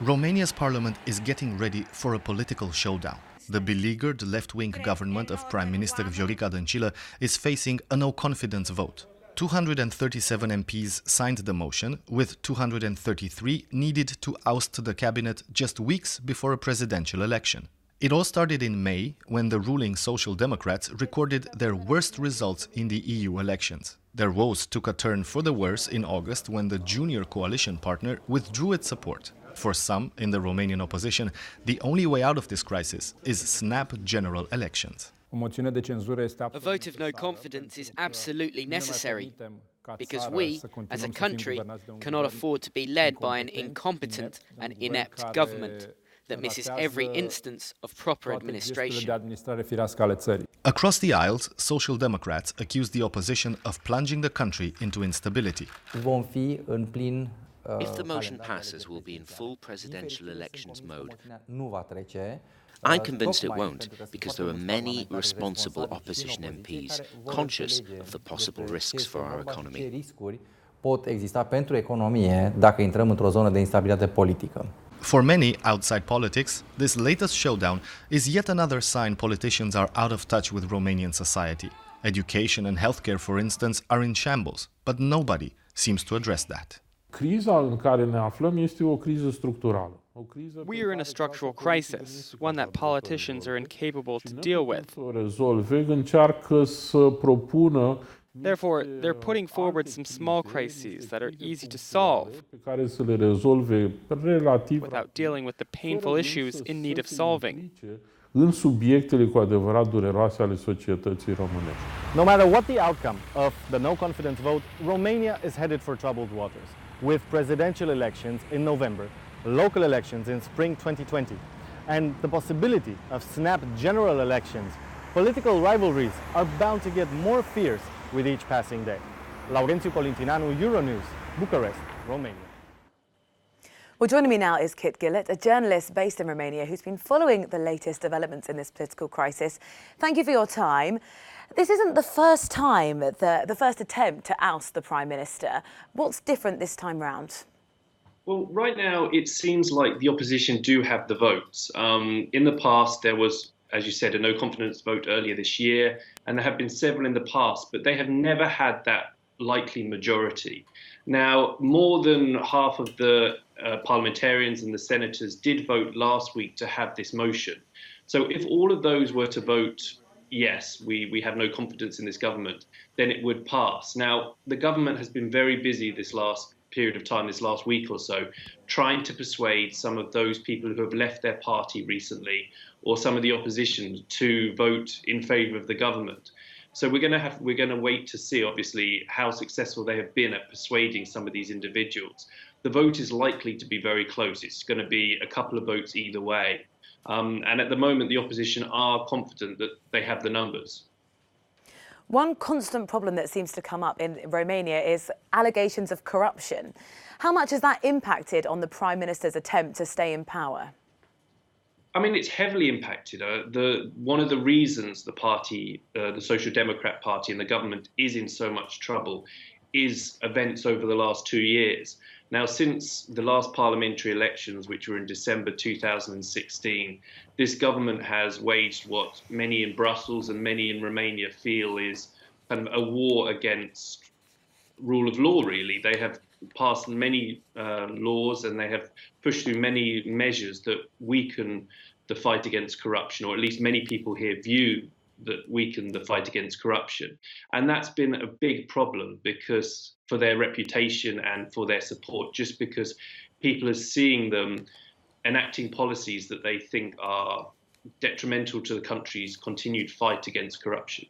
Romania's parliament is getting ready for a political showdown. The beleaguered left-wing government of Prime Minister Viorica Dancila is facing a no-confidence vote. 237 MPs signed the motion, with 233 needed to oust the cabinet just weeks before a presidential election. It all started in May, when the ruling Social Democrats recorded their worst results in the EU elections. Their woes took a turn for the worse in August, when the junior coalition partner withdrew its support. For some in the Romanian opposition, the only way out of this crisis is snap general elections. A vote of no confidence is absolutely necessary, because we, as a country, cannot afford to be led by an incompetent and inept government that misses every instance of proper administration. Across the aisles, Social Democrats accuse the opposition of plunging the country into instability. If the motion passes, we'll be in full presidential elections mode. I'm convinced it won't, because there are many responsible opposition MPs conscious of the possible risks for our economy. For many outside politics, this latest showdown is yet another sign politicians are out of touch with Romanian society. Education and healthcare, for instance, are in shambles, but nobody seems to address that. We are in a structural crisis, one that politicians are incapable to deal with. Therefore, they're putting forward some small crises that are easy to solve without dealing with the painful issues in need of solving. No matter what the outcome of the no-confidence vote, Romania is headed for troubled waters, with presidential elections in November, local elections in spring 2020, and the possibility of snap general elections. Political rivalries are bound to get more fierce with each passing day. Laurențiu Colintinanu, Euronews, Bucharest, Romania. Well, joining me now is Kit Gillett, a journalist based in Romania who's been following the latest developments in this political crisis. Thank you for your time. This isn't the first time, the first attempt to oust the Prime Minister. What's different this time round? Well, right now it seems like the opposition do have the votes. In the past there was, as you said, a no-confidence vote earlier this year, and there have been several in the past, but they have never had that likely majority. Now, more than half of the parliamentarians and the senators did vote last week to have this motion. So if all of those were to vote, yes, we have no confidence in this government, then it would pass. Now, the government has been very busy this last period of time, this last week or so, trying to persuade some of those people who have left their party recently, or some of the opposition, to vote in favour of the government. So we're going to wait to see, obviously, how successful they have been at persuading some of these individuals. The vote is likely to be very close. It's going to be a couple of votes either way. And at the moment, the opposition are confident that they have the numbers. One constant problem that seems to come up in Romania is allegations of corruption. How much has that impacted on the Prime Minister's attempt to stay in power? I mean, it's heavily impacted. One of the reasons the party, the Social Democrat Party and the government is in so much trouble is events over the last 2 years. Now, since the last parliamentary elections, which were in December 2016, this government has waged what many in Brussels and many in Romania feel is kind of a war against rule of law, really. They have passed many laws, and they have pushed through many measures that weaken the fight against corruption, or at least many people here view that weaken the fight against corruption. And that's been a big problem because for their reputation and for their support, just because people are seeing them enacting policies that they think are detrimental to the country's continued fight against corruption.